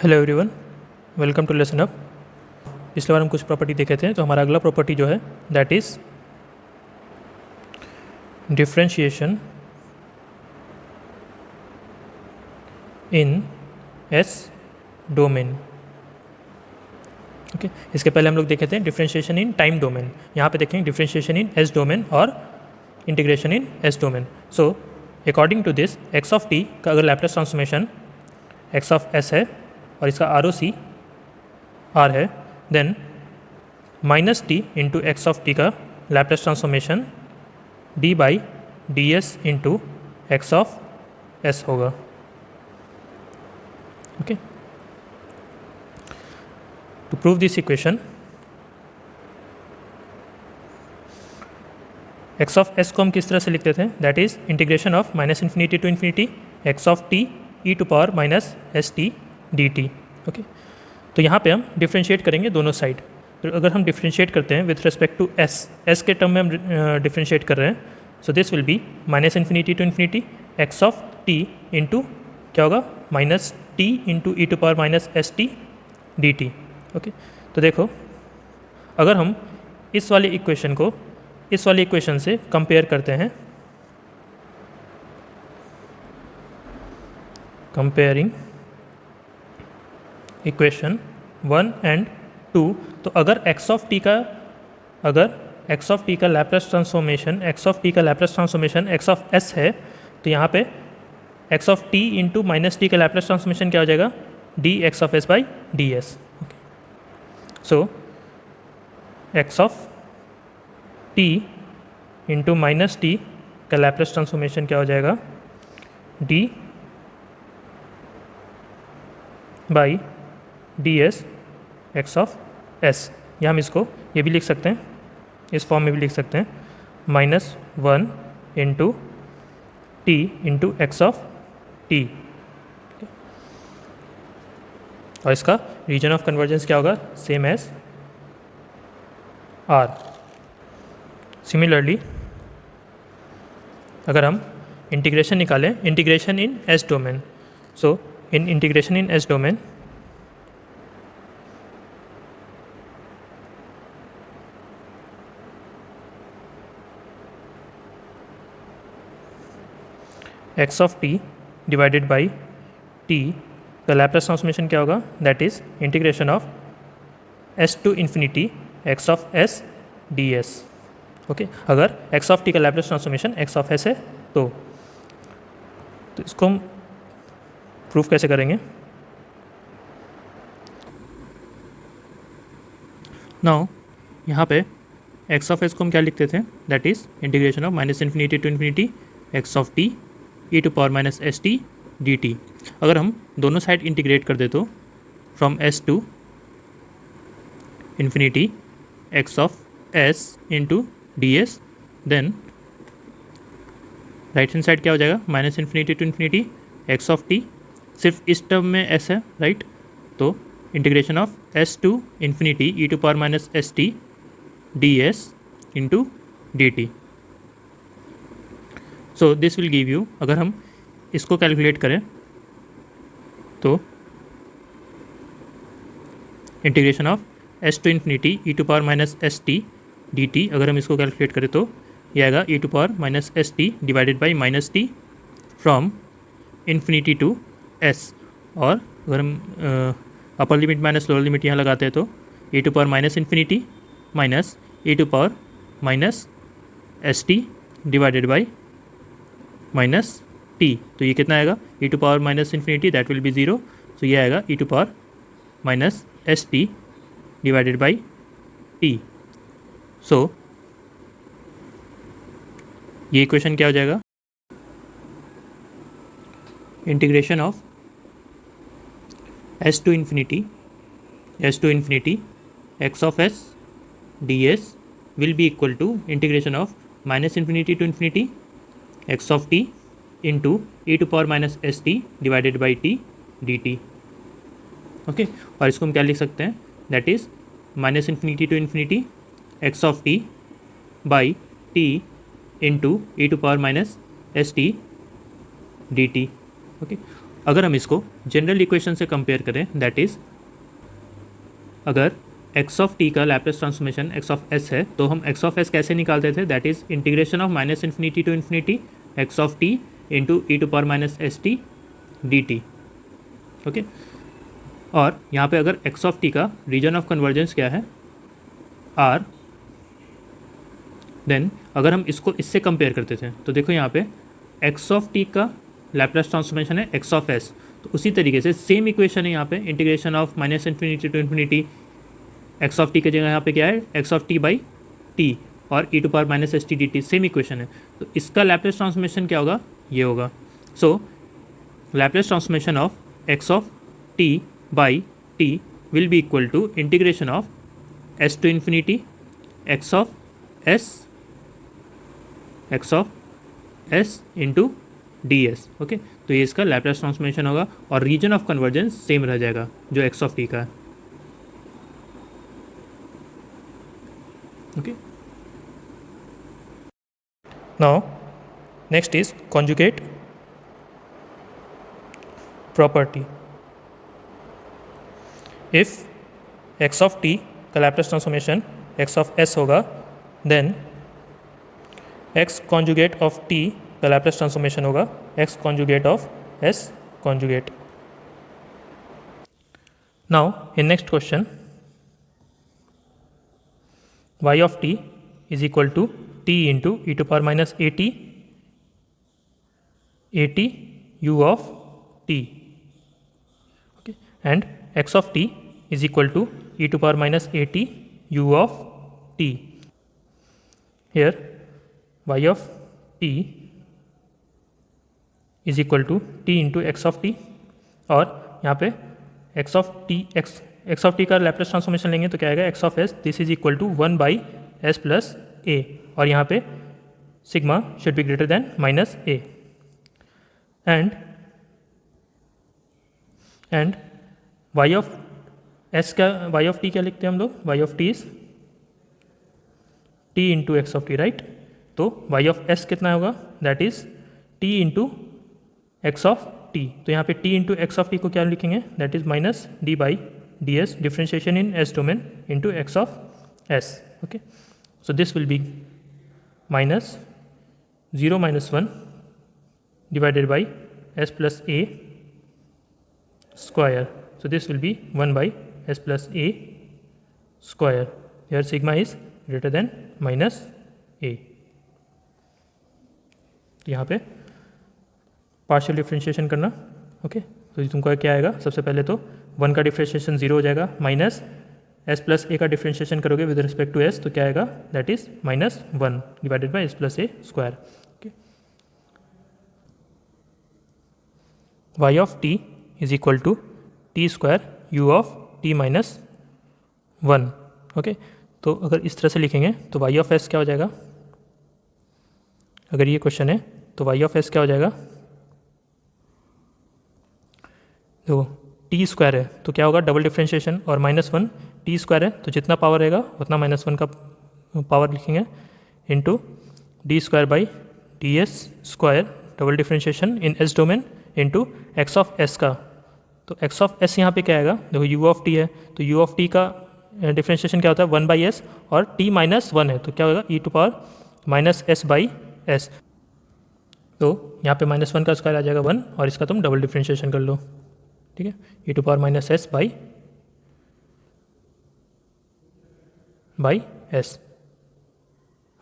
Hello everyone, welcome to lesson up. पिछले बार हम कुछ प्रॉपर्टी देखे थे, तो हमारा अगला प्रॉपर्टी जो है that is differentiation in S domain. Okay, इसके पहले हम लोग देखे थे डिफरेंशिएशन इन टाइम डोमेन। यहाँ पे देखेंगे डिफरेंशिएशन इन एस डोमेन और integration in S domain. So according to this X of T का अगर Laplace transformation x of S है और इसका आर ओ सी आर है, then minus T into x of T का Laplace transformation D by D S into x of S होगा। Okay, to prove this equation X of S को हम किस तरह से लिखते थे, that is integration of minus infinity to infinity x of t e to power minus S T D t. Okay, तो यहाँ पे हम डिफ्रेंशिएट करेंगे दोनों साइड। तो अगर हम डिफ्रेंशिएट करते हैं विथ रिस्पेक्ट टू एस के टर्म में हम डिफ्रेंशिएट कर रहे हैं, so this will be minus infinity to infinity x of T into क्या होगा minus T into E to power minus S T D t. Okay, तो देखो अगर हम इस वाली इक्वेशन को इस वाली इक्वेशन से कंपेयर करते हैं, कंपेयरिंग इक्वेशन 1 एंड 2, तो अगर x ऑफ टी का Laplace transformation x of s है, तो यहाँ पे x of t into minus T का लैप्लास ट्रांसफॉर्मेशन क्या हो जाएगा D x of s by D S. So x of t into minus T का लैप्लास ट्रांसफॉर्मेशन क्या हो जाएगा D by D S x of S, या हम इसको ये भी लिख सकते हैं, इस फॉर्म में भी लिख सकते हैं minus one into T into x of T. और इसका रीजन ऑफ कन्वर्जेंस क्या होगा, सेम एज आर। सिमिलरली अगर हम इंटीग्रेशन निकालें, integration in S domain, so in integration in S domain x of t divided by t का Laplace transformation क्या होगा, that is integration of S to infinity x of S D s. Okay, अगर x of T का Laplace transformation x of S है तो इसको हम proof कैसे करेंगे। नाउ यहाँ पे एक्स ऑफ एस को हम क्या लिखते थे, that is integration of minus infinity to infinity x of t e to power minus S T D T. अगर हम दोनों साइड इंटीग्रेट कर दे तो from s to infinity x of s into d s, then right hand side क्या हो जाएगा minus infinity to infinity x of t, सिर्फ इस टर्म में एस है राइट, तो integration of S to infinity E to power minus S T D S into D T. So this will give you, अगर हम इसको calculate करें तो integration of S to infinity E to power minus S T D T, अगर हम इसको calculate करें तो ये आएगा E to power minus S T divided by minus T from infinity to S, और अगर हम upper limit minus lower limit यहाँ लगाते हैं तो E to power minus infinity minus E to power minus S T divided by minus T, तो ये कितना आएगा E to power minus infinity, that will be zero, तो ये आएगा E to power minus S T divided by T. So ये equation क्या हो जाएगा, integration of S to infinity x of S D S will be equal to integration of minus infinity to infinity x of T into E to power minus S T divided by t D t. Okay, और इसको हम क्या लिख सकते हैं, that is minus infinity to infinity x of T by t into E to power minus S T D t. Okay, अगर हम इसको जनरल इक्वेशन से कंपेयर करें, दैट इज़ अगर एक्स ऑफ टी का Laplace transformation x of S है तो हम एक्स ऑफ एस कैसे निकालते थे, that is integration of minus infinity to infinity x of T into E to power minus S T D t. Okay, और यहाँ पे अगर एक्स ऑफ टी का रीजन ऑफ कन्वर्जेंस क्या है, आर, देन अगर हम इसको इससे कंपेयर करते थे तो देखो यहाँ पे एक्स ऑफ टी का लैप्लेस ट्रांसफॉर्मेशन है एक्स ऑफ एस, तो उसी तरीके से सेम इक्वेशन है यहाँ पे, integration of minus infinity to infinity x of T की जगह यहाँ पे क्या है X of T by T और E to power minus S T D T, same equation है। तो इसका लैप्लेस ट्रांसफॉर्मेशन क्या होगा, ये होगा। So Laplace transformation of x of T by t will be equal to integration of S to infinity x of s into d s. Okay, तो ये इसका लैप्लेस ट्रांसफॉर्मेशन होगा और रीजन ऑफ कन्वर्जेंस सेम रह जाएगा जो x of T का है। Okay, now next is conjugate property. If X of T का Laplace transformation x of S होगा, then X conjugate of T का लैप्लेस ट्रांसफॉर्मेशन होगा X conjugate of S conjugate. Now in next question, y of t is equal to t into e to power minus at u of t, okay, and x of t is equal to e to power minus at u of t. Here y of t is equal to t into x of t, और यहाँ पे x of t का Laplace transformation लेंगे तो क्या आएगा x of s, this is equal to 1 by S plus A, और यहाँ पे sigma should be greater than minus A, and y of s क्या, y ऑफ t क्या लिखते हैं हम लोग, y of t is t into x of T, right. तो y ऑफ s कितना होगा, that is t into x of T. तो यहाँ पे t into x of T को क्या लिखेंगे, that is minus D by D S, differentiation in S domain into x of S. Okay, so this will be minus 0 minus 1 divided by S plus A square, so this will be 1 by S plus A square, here sigma is greater than minus A. यहाँ पे partial differentiation करना। Okay, तो तुमको क्या आएगा, सबसे पहले तो 1 का डिफ्रेंशिएशन 0 हो जाएगा, माइनस एस प्लस ए का डिफ्रेंशिएशन करोगे विद रिस्पेक्ट टू एस तो क्या आएगा, that is minus 1 divided by S plus A square. Okay, y of t is equal to t square u of t minus 1। Okay, तो अगर इस तरह से लिखेंगे तो वाई ऑफ एस क्या हो जाएगा, अगर ये क्वेश्चन है तो वाई ऑफ एस क्या हो जाएगा, देखो टी स्क्वायर है तो क्या होगा, डबल डिफ्रेंशिएशन और माइनस 1, टी स्क्वायर है तो जितना पावर रहेगा उतना माइनस 1 का पावर लिखेंगे, into D square by D S square, double differentiation in S domain into x of S का। तो एक्स ऑफ एस यहाँ पे क्या आएगा, देखो यू ऑफ टी है तो यू ऑफ टी का डिफ्रेंशिएशन क्या होता है 1 बाई एस, और टी माइनस 1 है तो क्या होगा E to power minus S by S, तो यहाँ पे माइनस 1 का स्क्वायर आ जाएगा 1, और इसका तुम डबल डिफ्रेंशिएशन कर लो, ठीक है, E to power minus S by S.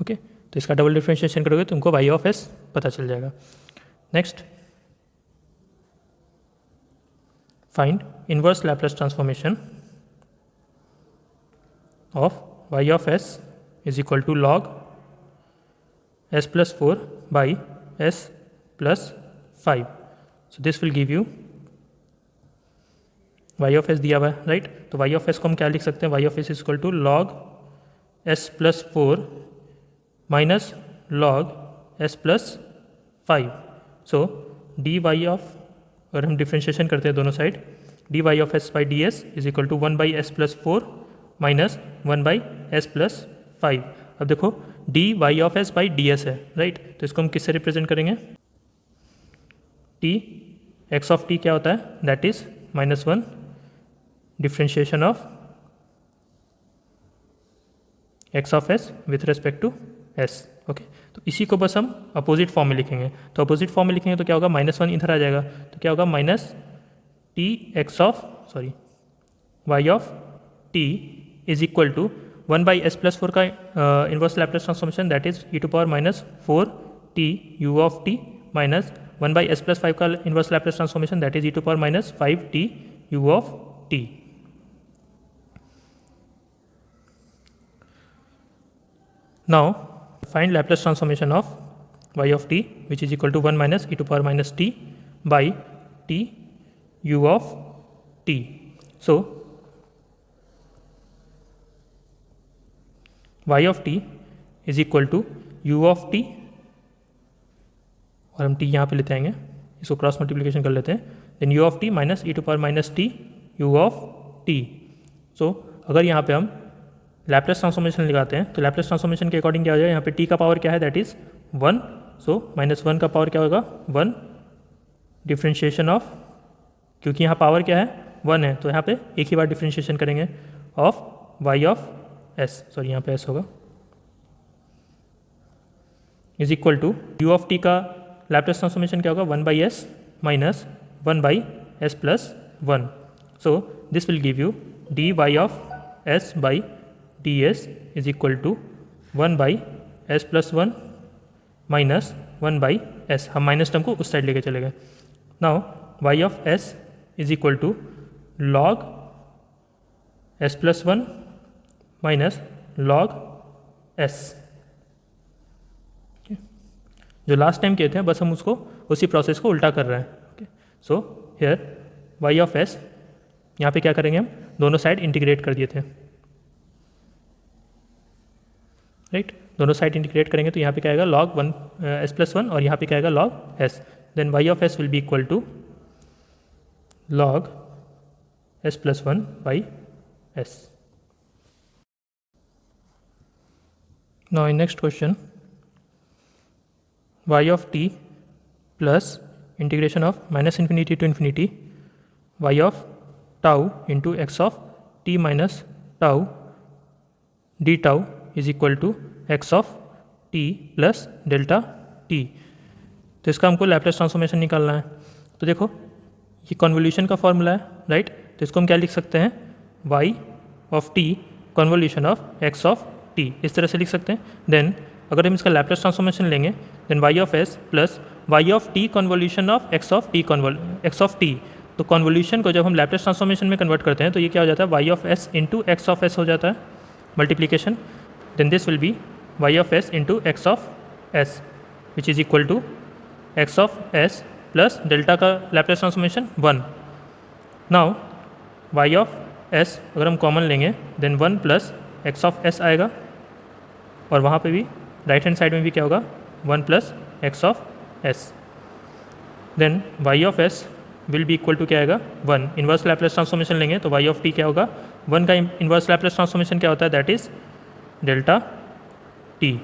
Okay, तो इसका डबल डिफ्रेंशिएशन करोगे तुमको वाई ऑफ एस पता चल जाएगा। Next, find inverse Laplace transformation of y of s is equal to log s plus 4 by S plus 5। So this will give you y of s दिया हुआ है, right. तो Y of S को हम क्या लिख सकते हैं, y of s is equal to log s plus 4 minus log s plus 5। So d y of, अगर हम डिफ्रेंशिएशन करते हैं दोनों side, d y of s by D s is equal to 1 by S plus 4 minus 1 by S plus 5। अब देखो d y of s by D s है, right, तो इसको हम किससे रिप्रेजेंट करेंगे, टी एक्स ऑफ टी क्या होता है, that is -1 differentiation of x of s with respect to s. Okay, तो इसी को बस हम अपोजिट फॉर्म में लिखेंगे। तो अपोजिट फॉर्म में लिखेंगे तो क्या होगा, -1 इधर आ जाएगा, तो क्या होगा y of t is equal to 1/s+4 का inverse Laplace transformation, that is e⁻⁴t u of t minus 1/s+5 का inverse Laplace transformation, that is e⁻⁵t u of t. Now find Laplace transformation of y of t which is equal to 1 minus e⁻⁻t by t u of t. So y of t is equal to u of t, और हम t यहाँ पे लेते आएंगे, इसको cross multiplication कर लेते हैं, then u of t minus e⁻⁻t u of t. So अगर यहाँ पे हम लैप्लेस ट्रांसफॉर्मेशन लगाते हैं तो लैप्लेस ट्रांसफॉर्मेशन के अकॉर्डिंग क्या हो जाएगा, यहाँ पे t का पावर क्या है, दैट इज़ 1, सो -1 का पावर क्या होगा 1 डिफ्रेंशिएशन ऑफ, क्योंकि यहाँ पावर क्या है 1 है, तो यहाँ पे एक ही बार डिफ्रेंशिएशन करेंगे of y of s, sorry यहाँ पे s होगा, is equal to u of t का लैप्लेस ट्रांसफॉर्मेशन क्या होगा 1/s minus 1/s+1, so this will give you dy of s by ds is equal to 1/s+1 minus 1/s, हम minus term को उस side लेके चले गए। Now y of s is equal to log s+1 minus log s। जो last time किए थे बस हम उसको उसी प्रोसेस को उल्टा कर रहे हैं। Okay, so here y of s, यहाँ पे क्या करेंगे हम, दोनों साइड इंटीग्रेट कर दिए थे, राइट, दोनों साइड इंटीग्रेट करेंगे तो यहाँ पे क्या आएगा log 1s+1 और यहाँ पे क्या आएगा log s, then y of s will be equal to log s+1 by s। Now in next question, y of t plus integration of -∞ to ∞ y of tau into x of t minus tau d tau is equal to x of t plus delta t. तो इसका हमको Laplace transformation निकालना है। तो देखो ये convolution का formula है, राइट, तो इसको हम क्या लिख सकते हैं, y of t convolution of x of T, इस तरह से लिख सकते हैं। देन अगर हम इसका लैप्लेस ट्रांसफॉर्मेशन लेंगे, then y of s plus y of t convolution of x of T. तो कन्वोल्यूशन को जब हम लैप्लेस ट्रांसफॉर्मेशन में कन्वर्ट करते हैं तो ये क्या हो जाता है, y of s into x of s हो जाता है, multiplication, then this will be y of s into x of s which is equal to x of s plus delta का Laplace transformation 1। Now y of s अगर हम common लेंगे then 1 plus x of s आएगा, और वहाँ पे भी right hand side में भी क्या होगा 1 plus x of s, then y of s will be equal to क्या आएगा 1, इन्वर्स लैप्लेस ट्रांसफॉर्मेशन लेंगे तो y of t क्या होगा 1 का इन्वर्स लैप्लेस ट्रांसफॉर्मेशन क्या होता है, दैट इज़ डेल्टा t।